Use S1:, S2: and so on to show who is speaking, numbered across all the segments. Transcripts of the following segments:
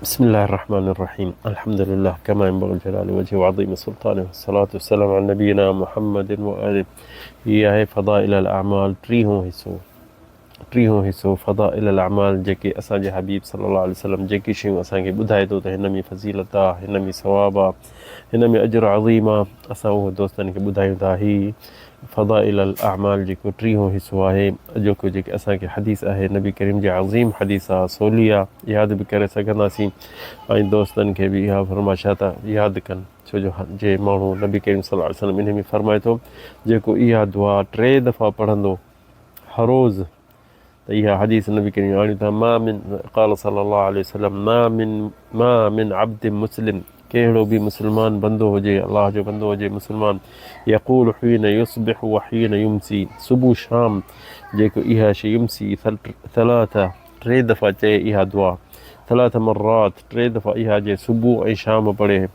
S1: بسم الله الرحمن الرحيم الحمد لله كما ينبغي لجلال وجهه وعظيم سلطانه والصلاة والسلام على نبينا محمد وآله هي فضائل الأعمال टीहों हिसो फ़ज़ाइल अल-अमाल जेके असांजे हबीब सल्लल्लाहु अलैहि वसल्लम जेकी शयूं असांखे ॿुधाए थो त हिन में फ़ज़ीलत आहे, हिन में सवाब आहे, हिन में अजर अज़ीम आहे, असां उहो दोस्तनि खे ॿुधायूं था। ही फ़ज़ाइल अल-अमाल जेको टीहों हिसो आहे, जेको जेके असांखे हदीस आहे नबी करीम जे अज़ीम हदीस आहे, सवली आहे, यादि बि करे सघंदासीं ऐं दोस्तनि खे बि इहा फरमाइश था यादि कनि। छो जो जे माण्हू नबी करीम सल्लल्लाहु अलैहि वसल्लम इन में फरमाए थो जेको इहा दुआ 3 दफ़ा पढ़ंदो हर रोज़ त इहा हदीस नबी करीम आणियूं था क़ाल सल्लल्लाहु अलैहि वसल्लम मा मिन अब्द मुस्लिम कहिड़ो बि मुस्लमान बंदो हुजे, अलाह जो बंदो हुजे मुस्लमान, यक़ूल हीन युस्बिहु व हीन युमसी, सुबुह शाम जेको इहा शइ युमसी सलासा 3 दफ़ा चए इहा दुआ, सलास मर्रात 3 दफ़ा इहा जे सुबुह ऐं शाम पढ़े।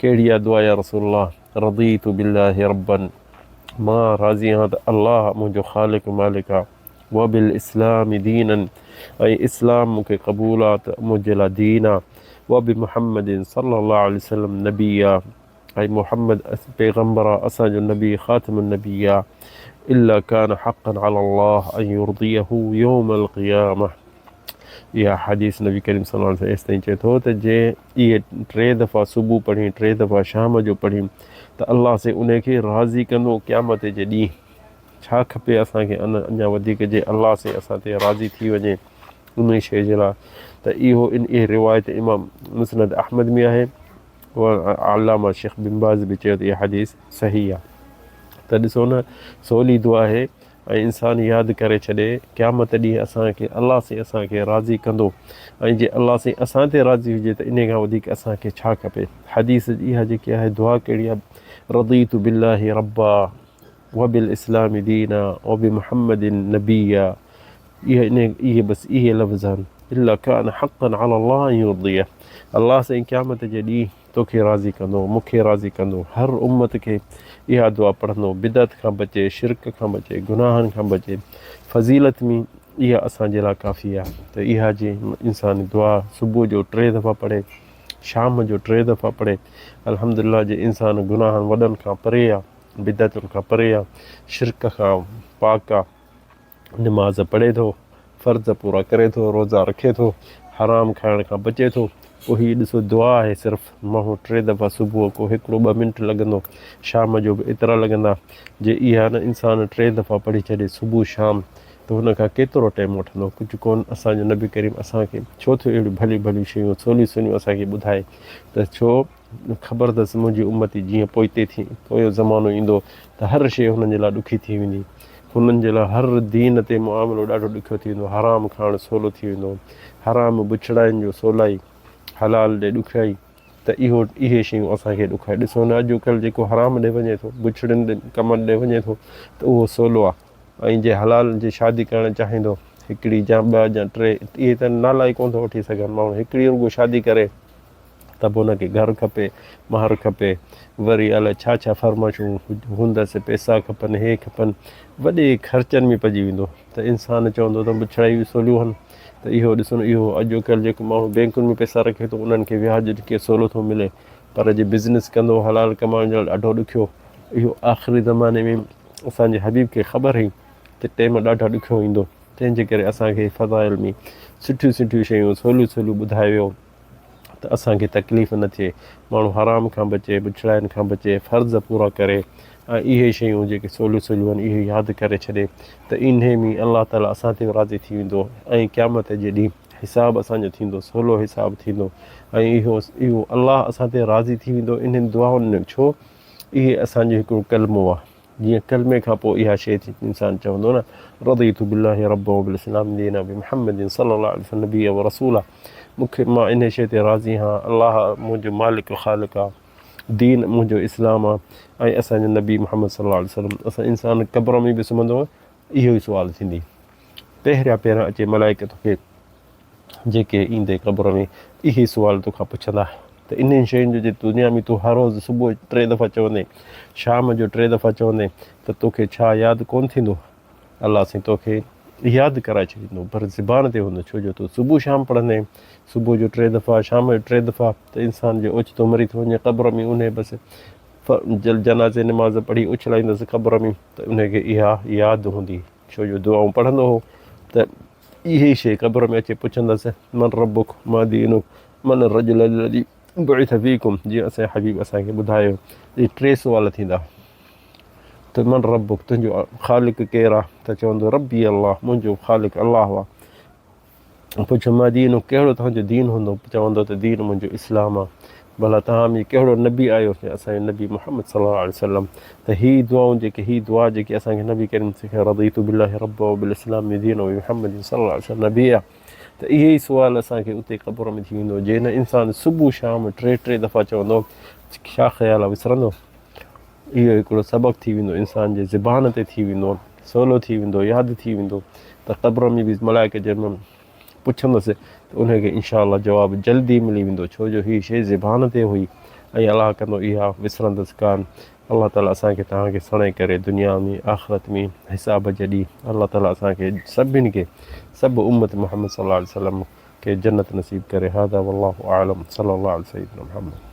S1: कहिड़ी इहा दुआ या रसूलल्लाह? रदीतु बिल्लाहि रब्बन, मां राज़ी आहियां त अलाह मुंहिंजो ख़ालिक मालिक आहे, व बिल इस्लाम दीनन, ऐं इस्लाम मूंखे क़बूल आहे त मुंहिंजे लाइ दीन आहे, व बि मुहम्मदिन सल्लल्लाहु अलैहि वसल्लम नबी आहे, ऐं मुहम्मद पैगम्बर आहे, असांजो नबी ख़ातिमुन नबी आहे, इल्ला कान हक़्क़न अला अल्लाह अन युर्दियहु यौमल क़ियामह। इहा हदीस नबी करीम सल्लल्लाहु अलैहि वसल्लम एसि ताईं चए थो त जे इहे 3 दफ़ा सुबुह पढ़ी 3 दफ़ा शाम जो पढ़ी त अलाह से उन खे राज़ी कंदो क़यामत जे ॾींहुं। छा खपे असांखे अञा वधीक जे अलाह से असां ते राज़ी थी वञे उन शइ जे लाइ। त इहा रिवायत इमाम मुस्नद अहमद में आहे, उहा अल्लामा शेख बिन बाज़ बि चयो त इहा हदीस सही आहे। त ॾिसो न, सवली दुआ आहे ऐं इंसानु यादि करे छॾे क़यामत ॾींहुं असांखे अलाह से असांखे राज़ी कंदो, ऐं जे अलाह से असां ते राज़ी हुजे त इन खां वधीक असांखे छा खपे। हदीस इहा जेकी आहे दुआ कहिड़ी आहे? रदीतु बिल्लाहि रब्बा व बिल इस्लाम दीना व बि मुहम्मदिन नबीया। इहे बसि इहे लफ़्ज़ आहिनि। इल्ला कान हक़्क़न अला अल्लाह अन युर्दियह, अलाह साईं क़यामत जे ॾींहुं तोखे राज़ी कंदो, मूंखे राज़ी कंदो। हर उम्मत खे इहा दुआ पढ़ंदो, बिदत खां बचे, शिरक खां बचे, गुनाहनि खां बचे, फ़ज़ीलत में इहा असांजे लाइ काफ़ी आहे। त इहा जे इंसान दुआ सुबुह जो 3 दफ़ा पढ़े, शाम जो 3 दफ़ा पढ़े, अल्हम्दुलिल्लाह जे इंसान गुनाहनि वॾनि खां परे आहे, बिदतुनि खां परे आहे, शिरक खां पाक आहे, निमाज़ पढ़े थो, फ़र्ज़ पूरा करे थो, रोज़ा रखे थो, हराम खाइण खां बचे थो। पोइ हीअ ॾिसो दुआ आहे सिर्फ़ु माण्हू 3 दफ़ा सुबुह को हिकिड़ो 2 मिंट लॻंदो, शाम जो बि एतिरा लॻंदा। जे इहा न इंसानु 3 दफ़ा पढ़ी छॾे सुबुह शाम त हुन खां केतिरो टाइम वठंदो? कुझु कोन। असांजो नबी करीम असांखे छो थियो अहिड़ियूं भलियूं भलियूं शयूं सवलियूं सवलियूं असांखे ॿुधाए त छो ख़बर अथसि मुंहिंजी उम्मती जीअं पोयों ज़मानो ईंदो त हर शइ हुननि जे लाइ ॾुखी थी वेंदी, हुननि जे लाइ हर दीन ते मुआमिलो ॾाढो ॾुखियो थी वेंदो, हराम खाइणु सवलो थी वेंदो, हराम बुछड़ाइनि जो सवलाई, हलाल ॾे ॾुखियाई। त इहे शयूं असांखे ॾुखाए। ॾिसो न अॼुकल्ह जेको हराम ॾे वञे थो, बुछड़ियुनि कमनि ॾे वञे थो त उहो सवलो आहे, ऐं जे हलाल जे शादी करणु चाहींदो, हिकिड़ी या 2 या 3, इहे त नाला ई कोन थो वठी सघनि माण्हू। हिकिड़ी रुॻो शादी करे त पोइ हुनखे घरु खपे, महर खपे, वरी अलाए छा छा फरमाइशूं हूंदसि, पैसा खपनि, हे खपनि, वॾे ख़र्चनि में पइजी वेंदो। त इंसानु चवंदो त बुछड़ाई बि सवलियूं आहिनि। त इहो ॾिसो न, इहो अॼुकल्ह जेको माण्हू बैंकुनि में पैसा रखे थो उन्हनि खे व्याज कीअं सवलो थो मिले, पर जे बिज़नेस कंदो हलाल कमाइण जो ॾाढो ॾुखियो। इहो आख़िरी ज़माने में असांजे हबीब खे ख़बर हुई त टाइम ॾाढा ॾुखियो ईंदो, तंहिंजे करे असांखे फ़ज़ाइल में सुठियूं सुठियूं शयूं सवलियूं सवलियूं ॿुधाए वियो त असांखे तकलीफ़ न थिए, माण्हू हराम खां बचे, बुछड़ाइनि खां बचे, फ़र्ज़ पूरा करे, ऐं इहे शयूं जेके सवलियूं सवलियूं आहिनि इहे यादि करे छॾे त इन में अलाह ताला असां ते राज़ी थी वेंदो, ऐं क़यामत जे ॾींहुं हिसाबु असांजो थींदो, सवलो हिसाबु थींदो, ऐं इहो अलाह असां ते राज़ी थी वेंदो इन्हनि दुआउनि में। छो? इहे असांजो हिकिड़ो कलमो आहे। जीअं कलमे खां पोइ इहा शइ इंसानु चवंदो न, रदीतु बिल्लाहि रब्बा व बिल इस्लाम दीना व बि मुहम्मदिन सल्लल्लाहु अलैहि वसल्लम नबी व रसूला, मूंखे मां इन शइ ते राज़ी आहियां, अलाह मुंहिंजो मालिक ख़ालिक आहे, दीन मुंहिंजो इस्लाम आहे, ऐं असांजो नबी मुहम्मद सल्लल्लाहु अलैहि वसल्लम। असां इंसानु क़ब्र में बि सुम्हंदो इहो ई सुवालु थींदी, पहिरियां अचे मलाइका तोखे जेके ईंदे क़ब्र में इहे सुवाल तोखां पुछंदा त इन्हनि शयुनि जो जे दुनिया में तूं हर रोज़ु सुबुह 3 दफ़ा चवंदे, शाम जो 3 दफ़ा चवंदे त तोखे छा यादि कोन थींदो? अलाह साईं तोखे यादि कराए छॾींदो, पर ज़बान ते हूंदो, छो जो तूं सुबुह शाम पढ़ंदे, सुबुह जो 3 दफ़ा, शाम जो 3 दफ़ा, त इंसान जो ओचितो मरी थो वञे क़ब्र में, उन बसि जनाज़े निमाज़ पढ़ी उछलाईंदुसि क़ब्र में, त उनखे इहा यादि हूंदी, छो जो दुआऊं पढ़ंदो हो, त इहा ई शइ क़ब्र में अचे पुछंदसि मन रबुक मा दीनुक मन रजुल लज़ी बुइथ फीकुम, जीअं असांजे हबीब असांखे ॿुधायो, इहे 3 सुवाल थींदा, त मन रबुक, तुंहिंजो ख़ालिक केरु आहे, त चवंदो रबी अलाह, मुंहिंजो ख़ालिक अलाह आहे। पुछ मा दीन, कहिड़ो तव्हांजो दीन हूंदो, चवंदो त दीन मुंहिंजो इस्लाम आहे। भला तव्हां में कहिड़ो नबी आयो, असांजो नबी मुहम्मद सल्लल्लाहु अलैहि वसल्लम। त हीअ दुआऊं जेके, हीअ दुआ जेकी असांखे नबी करीम सेखारियो, रदीतु बिल्लाहि रब्ब व बिल इस्लाम दीन व मुहम्मद सल्लल्लाहु अलैहि वसल्लम नबी आहे, त इहे ई सुवाल असांखे उते क़ब्र में थी वेंदो। जे न इंसानु सुबुह शाम 3 दफ़ा चवंदो, छा ख़्यालु आहे विसरंदो? इहो हिकिड़ो सबक़ु थी वेंदो, इंसान जे ज़बान ते थी वेंदो, सवलो थी वेंदो, यादि थी वेंदो, त क़ब्र में बि मलाइका जंहिंमहिल पुछंदुसि त उनखे इनशा अलाह जवाबु जल्दी मिली वेंदो, छो जो हीअ शइ ज़बान ते हुई, ऐं अलाह कंदो इहा विसरंदुसि कान। अलाह ताला असांखे तव्हांखे सणे करे दुनिया में आख़िरत में हिसाब जॾहिं अलाह ताला असांखे सभिनि खे, सभु उम्मत मुहम्मद सल्लल्लाहु अलैहि वसल्लम खे जन्नत नसीब करे। हादा वल्लाहु आलम सल्लल्लाहु अलैहि वसल्लम।